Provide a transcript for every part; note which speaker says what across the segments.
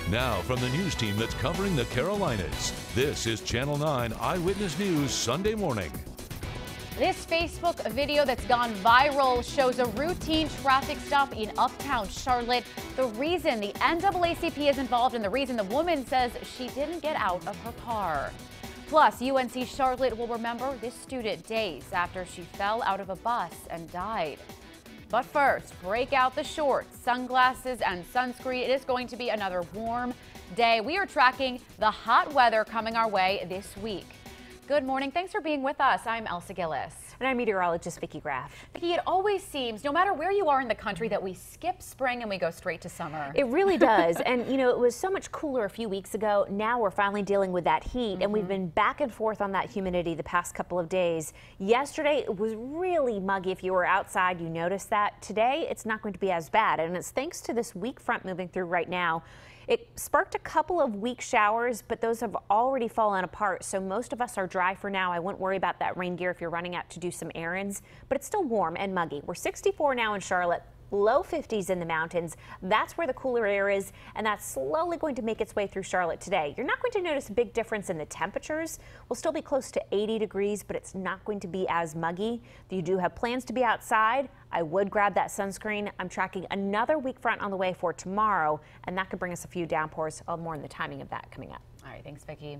Speaker 1: Now, from the news team that's covering the Carolinas, this is Channel 9 Eyewitness News Sunday morning.
Speaker 2: This Facebook video that's gone viral shows a routine traffic stop in uptown Charlotte. The reason the NAACP is involved and the reason the woman says she didn't get out of her car. Plus, UNC Charlotte will remember this student days after she fell out of a bus and died. But first, break out the shorts, sunglasses, and sunscreen. It is going to be another warm day. We are tracking the hot weather coming our way this week. Good morning. Thanks for being with us. I'm Elsa Gillis.
Speaker 3: And I'm meteorologist Vicki Graff.
Speaker 2: Vicki, it always seems, no matter where you are in the country, that we skip spring and we go straight to summer.
Speaker 3: It really does. And, you know, it was so much cooler a few weeks ago. Now we're finally dealing with that heat, and we've been back and forth on that humidity the past couple of days. Yesterday, it was really muggy. If you were outside, you noticed that. Today, it's not going to be as bad, and it's thanks to this weak front moving through right now. It sparked a couple of weak showers, but those have already fallen apart, so most of us are dry for now. I wouldn't worry about that rain gear if you're running out to do some errands, but it's still warm and muggy. We're 64 now in Charlotte. Low 50s in the mountains. That's where the cooler air is, and that's slowly going to make its way through Charlotte today. You're not going to notice a big difference in the temperatures. We'll still be close to 80 degrees, but it's not going to be as muggy. If you do have plans to be outside, I would grab that sunscreen. I'm tracking another weak front on the way for tomorrow, and that could bring us a few downpours. More on the timing of that coming up.
Speaker 2: All right, thanks, Vicki.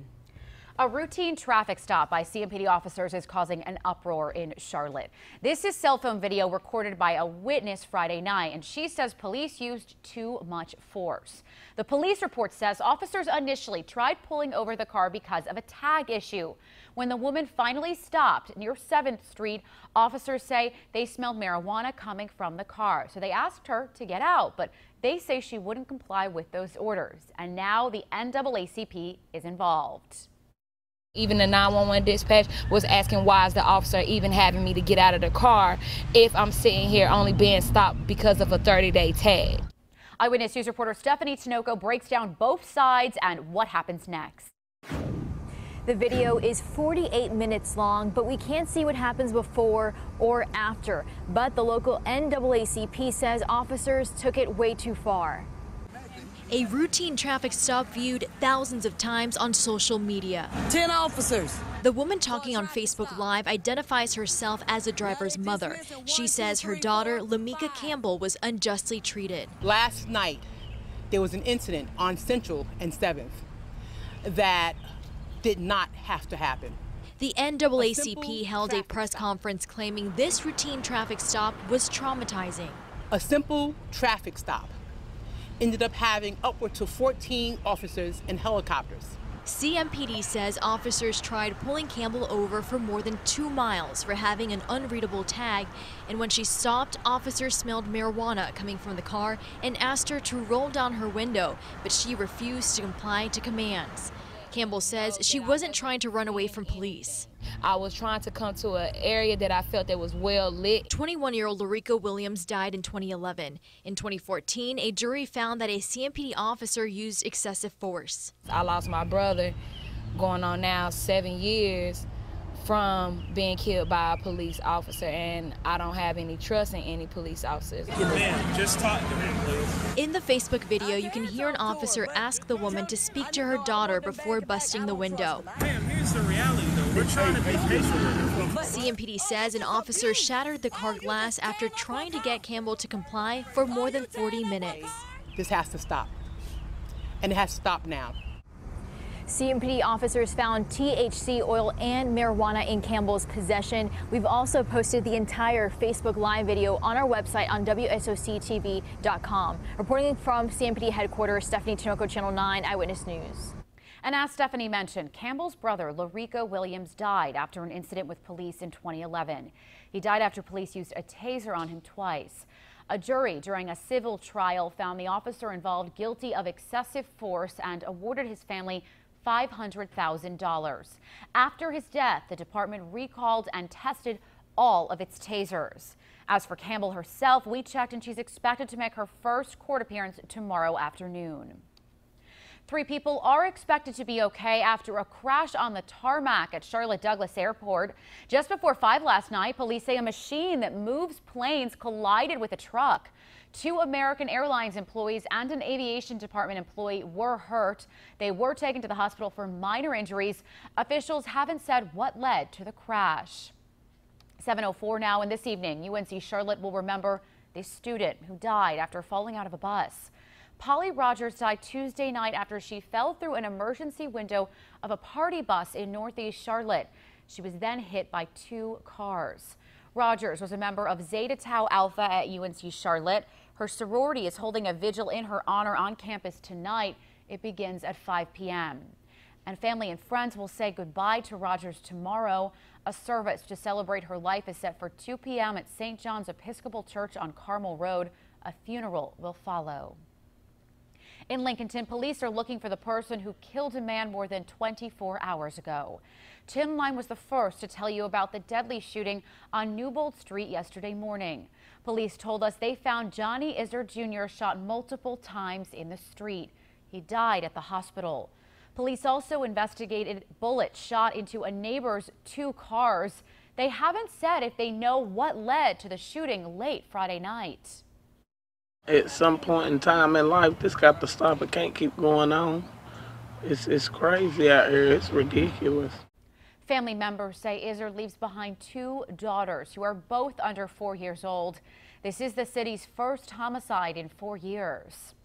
Speaker 2: A routine traffic stop by CMPD officers is causing an uproar in Charlotte. This is cell phone video recorded by a witness Friday night, and she says police used too much force. The police report says officers initially tried pulling over the car because of a tag issue. When the woman finally stopped near 7th Street, officers say they smelled marijuana coming from the car. So they asked her to get out, but they say she wouldn't comply with those orders. And now the NAACP is involved.
Speaker 4: Even the 911 dispatch was asking why is the officer even having me to get out of the car if I'm sitting here only being stopped because of a 30-day tag.
Speaker 2: Eyewitness News reporter Stephanie Tinoco breaks down both sides and what happens next.
Speaker 5: The video is 48 minutes long, but we can't see what happens before or after. But the local NAACP says officers took it way too far.
Speaker 6: A routine traffic stop viewed thousands of times on social media.
Speaker 7: 10 officers.
Speaker 6: The woman talking on Facebook Live identifies herself as the driver's mother. She says her daughter, Lamika Campbell, was unjustly treated.
Speaker 7: Last night, there was an incident on Central and 7th that did not have to happen.
Speaker 6: The NAACP held a press conference claiming this routine traffic stop was traumatizing.
Speaker 7: A simple traffic stop ended up having upward to 14 officers and helicopters.
Speaker 6: CMPD says officers tried pulling Campbell over for more than 2 miles for having an unreadable tag, and when she stopped, officers smelled marijuana coming from the car and asked her to roll down her window, but she refused to comply to commands. Campbell says she wasn't trying to run away from police.
Speaker 4: I was trying to come to an area that I felt that was well lit.
Speaker 6: 21-year-old Larica Williams died in 2011. In 2014, a jury found that a CMPD officer used excessive force.
Speaker 4: I lost my brother, going on now 7 years, from being killed by a police officer, and I don't have any trust in any police officers.
Speaker 8: Ma'am, just talk to me, please.
Speaker 6: In the Facebook video, you can hear an officer ask the woman to speak to her daughter before busting the window.
Speaker 8: Ma'am, here's the reality, though. We're trying to be patient with her.
Speaker 6: CMPD says an officer shattered the car glass after trying to get Campbell to comply for more than 40 minutes.
Speaker 7: This has to stop, and it has to stop now.
Speaker 5: CMPD officers found THC oil and marijuana in Campbell's possession. We've also posted the entire Facebook Live video on our website on WSOCTV.com. Reporting from CMPD headquarters, Stephanie Tinoco, Channel 9 Eyewitness News.
Speaker 2: And as Stephanie mentioned, Campbell's brother, Larica Williams, died after an incident with police in 2011. He died after police used a taser on him twice. A jury during a civil trial found the officer involved guilty of excessive force and awarded his family $500,000. After his death, the department recalled and tested all of its tasers. As for Campbell herself, we checked and she's expected to make her first court appearance tomorrow afternoon. 3 people are expected to be okay after a crash on the tarmac at Charlotte Douglas Airport. Just before 5 last night, police say a machine that moves planes collided with a truck. 2 American Airlines employees and an aviation department employee were hurt. They were taken to the hospital for minor injuries. Officials haven't said what led to the crash. 7:04 now, and this evening, UNC Charlotte will remember the student who died after falling out of a bus. Polly Rogers died Tuesday night after she fell through an emergency window of a party bus in Northeast Charlotte. She was then hit by 2 cars. Rogers was a member of Zeta Tau Alpha at UNC Charlotte. Her sorority is holding a vigil in her honor on campus tonight. It begins at 5 p.m. And family and friends will say goodbye to Rogers tomorrow. A service to celebrate her life is set for 2 p.m. at St. John's Episcopal Church on Carmel Road. A funeral will follow. In Lincolnton, police are looking for the person who killed a man more than 24 hours ago. Channel 9 was the first to tell you about the deadly shooting on Newbold Street yesterday morning. Police told us they found Johnny Izzard Jr. shot multiple times in the street. He died at the hospital. Police also investigated bullets shot into a neighbor's 2 cars. They haven't said if they know what led to the shooting late Friday night.
Speaker 9: At some point in time in life, this got to stop. It can't keep going on. It's crazy out here. It's ridiculous.
Speaker 2: Family members say Izzard leaves behind 2 daughters who are both under 4 years old. This is the city's first homicide in 4 years.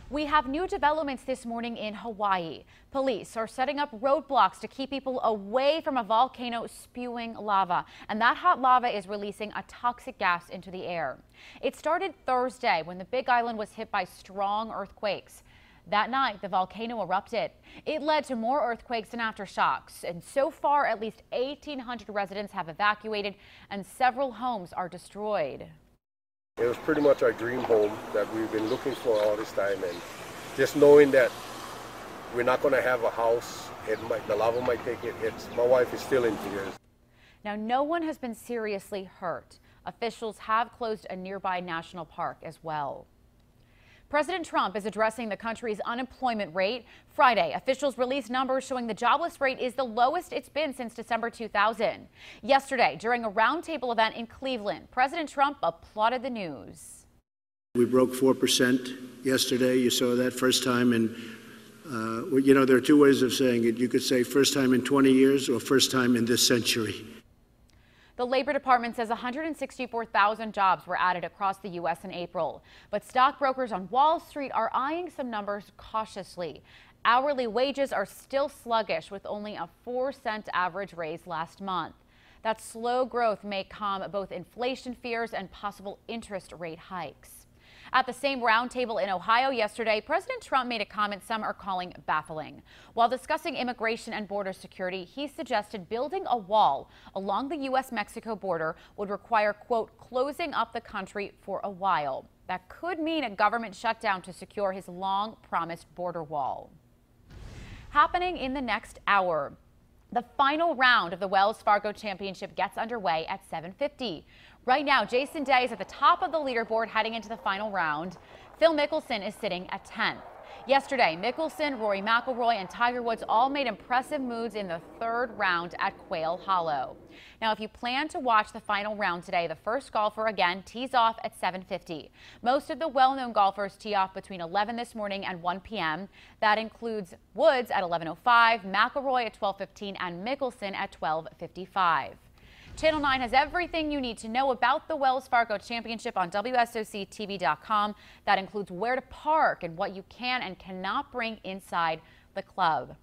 Speaker 2: We have new developments this morning in Hawaii. Police are setting up roadblocks to keep people away from a volcano spewing lava, and that hot lava is releasing a toxic gas into the air. It started Thursday when the Big Island was hit by strong earthquakes. That night, the volcano erupted. It led to more earthquakes and aftershocks, and so far, at least 1,800 residents have evacuated, and several homes are destroyed.
Speaker 10: It was pretty much our dream home that we've been looking for all this time, and just knowing that we're not going to have a house, the lava might take it. My wife is still in tears.
Speaker 2: Now, no one has been seriously hurt. Officials have closed a nearby national park as well. President Trump is addressing the country's unemployment rate. Friday, officials released numbers showing the jobless rate is the lowest it's been since December 2000. Yesterday, during a roundtable event in Cleveland, President Trump applauded the news.
Speaker 11: We broke 4% yesterday. You saw that first time in, you know, there are 2 ways of saying it. You could say first time in 20 years or first time in this century.
Speaker 2: The Labor Department says 164,000 jobs were added across the U.S. in April. But stockbrokers on Wall Street are eyeing some numbers cautiously. Hourly wages are still sluggish, with only a 4-cent average raise last month. That slow growth may calm both inflation fears and possible interest rate hikes. At the same roundtable in Ohio yesterday, President Trump made a comment some are calling baffling. While discussing immigration and border security, he suggested building a wall along the U.S.-Mexico border would require, quote, closing up the country for a while. That could mean a government shutdown to secure his long-promised border wall. Happening in the next hour. The final round of the Wells Fargo Championship gets underway at 7:50. Right now, Jason Day is at the top of the leaderboard heading into the final round. Phil Mickelson is sitting at 10th. Yesterday, Mickelson, Rory McIlroy, and Tiger Woods all made impressive moves in the 3rd round at Quail Hollow. Now, if you plan to watch the final round today, the first golfer again tees off at 7:50. Most of the well-known golfers tee off between 11 this morning and 1 p.m. That includes Woods at 11:05, McIlroy at 12:15, and Mickelson at 12:55. Channel 9 has everything you need to know about the Wells Fargo Championship on WSOCTV.com. That includes where to park and what you can and cannot bring inside the club.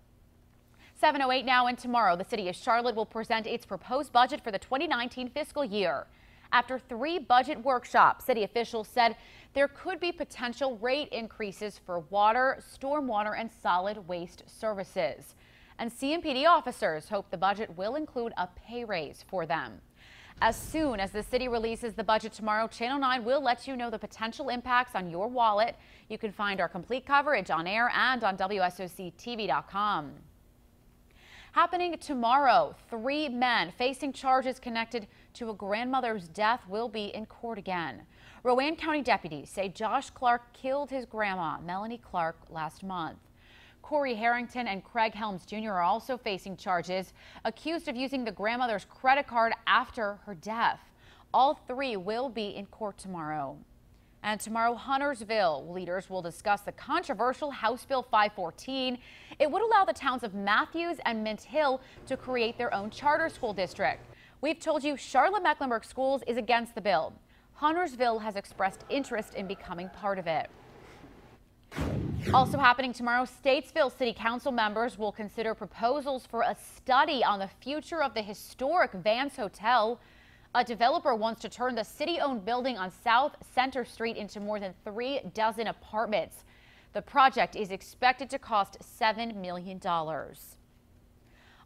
Speaker 2: 7:08 now, and tomorrow the city of Charlotte will present its proposed budget for the 2019 fiscal year. After 3 budget workshops, city officials said there could be potential rate increases for water, stormwater, and solid waste services. And CMPD officers hope the budget will include a pay raise for them. As soon as the city releases the budget tomorrow, Channel 9 will let you know the potential impacts on your wallet. You can find our complete coverage on air and on WSOCTV.com. Happening tomorrow, 3 men facing charges connected to a grandmother's death will be in court again. Rowan County deputies say Josh Clark killed his grandma, Melanie Clark, last month. Corey Harrington and Craig Helms Jr. are also facing charges, accused of using the grandmother's credit card after her death. All 3 will be in court tomorrow. And tomorrow, Huntersville leaders will discuss the controversial House Bill 514. It would allow the towns of Matthews and Mint Hill to create their own charter school district. We've told you Charlotte-Mecklenburg Schools is against the bill. Huntersville has expressed interest in becoming part of it. Also happening tomorrow, Statesville City Council members will consider proposals for a study on the future of the historic Vance Hotel. A developer wants to turn the city-owned building on South Center Street into more than 3 dozen apartments. The project is expected to cost $7 million.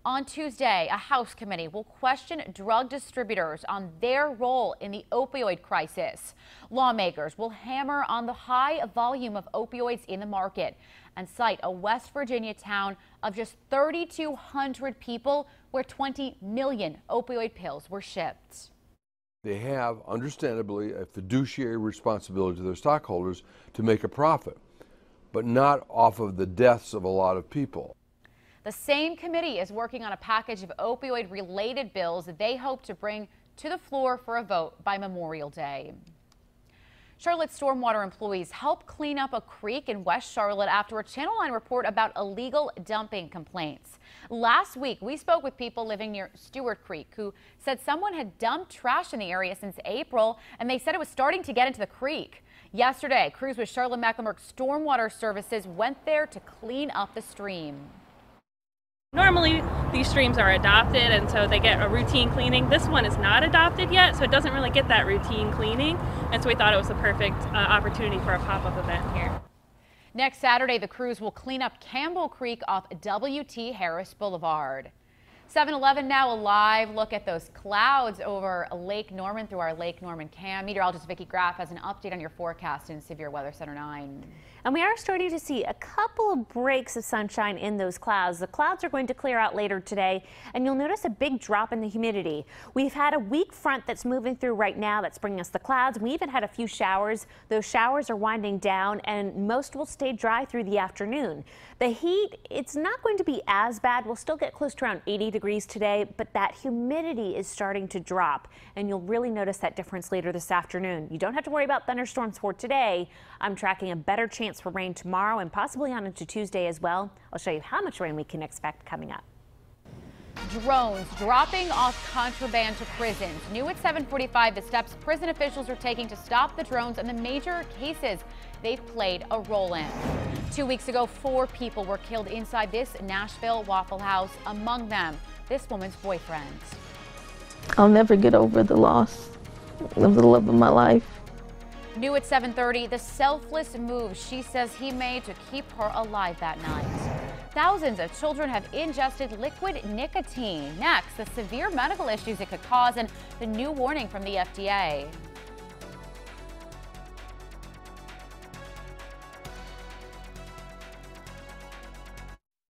Speaker 2: On Tuesday, a House committee will question drug distributors on their role in the opioid crisis. Lawmakers will hammer on the high volume of opioids in the market and cite a West Virginia town of just 3,200 people where 20 million opioid pills were shipped.
Speaker 12: They have, understandably, a fiduciary responsibility to their stockholders to make a profit, but not off of the deaths of a lot of people.
Speaker 2: The same committee is working on a package of opioid-related bills that they hope to bring to the floor for a vote by Memorial Day. Charlotte stormwater employees helped clean up a creek in West Charlotte after a Channel 9 report about illegal dumping complaints. Last week, we spoke with people living near Stewart Creek who said someone had dumped trash in the area since April, and they said it was starting to get into the creek. Yesterday, crews with Charlotte-Mecklenburg Stormwater Services went there to clean up the stream.
Speaker 13: Normally, these streams are adopted, and so they get a routine cleaning. This one is not adopted yet, so it doesn't really get that routine cleaning, and so we thought it was a perfect opportunity for a pop-up event here.
Speaker 2: Next Saturday, the crews will clean up Campbell Creek off W.T. Harris Boulevard. 7-Eleven now a live look at those clouds over Lake Norman through our Lake Norman cam. Meteorologist Vicki Graff has an update on your forecast in Severe Weather Center 9.
Speaker 3: And we are starting to see a couple of breaks of sunshine in those clouds. The clouds are going to clear out later today, and you'll notice a big drop in the humidity. We've had a weak front that's moving through right now that's bringing us the clouds. We even had a few showers. Those showers are winding down, and most will stay dry through the afternoon. The heat, it's not going to be as bad. We'll still get close to around 80 degrees today, but that humidity is starting to drop, and you'll really notice that difference later this afternoon. You don't have to worry about thunderstorms for today. I'm tracking a better chance for rain tomorrow and possibly on into Tuesday as well. I'll show you how much rain we can expect coming up.
Speaker 2: Drones dropping off contraband to prisons. New at 7:45, the steps prison officials are taking to stop the drones and the major cases they've played a role in. 2 weeks ago, 4 people were killed inside this Nashville Waffle House, among them this woman's boyfriend.
Speaker 14: I'll never get over the loss of the love of my life.
Speaker 2: New at 7:30, the selfless move she says he made to keep her alive that night. Thousands of children have ingested liquid nicotine. Next, the severe medical issues it could cause and the new warning from the FDA.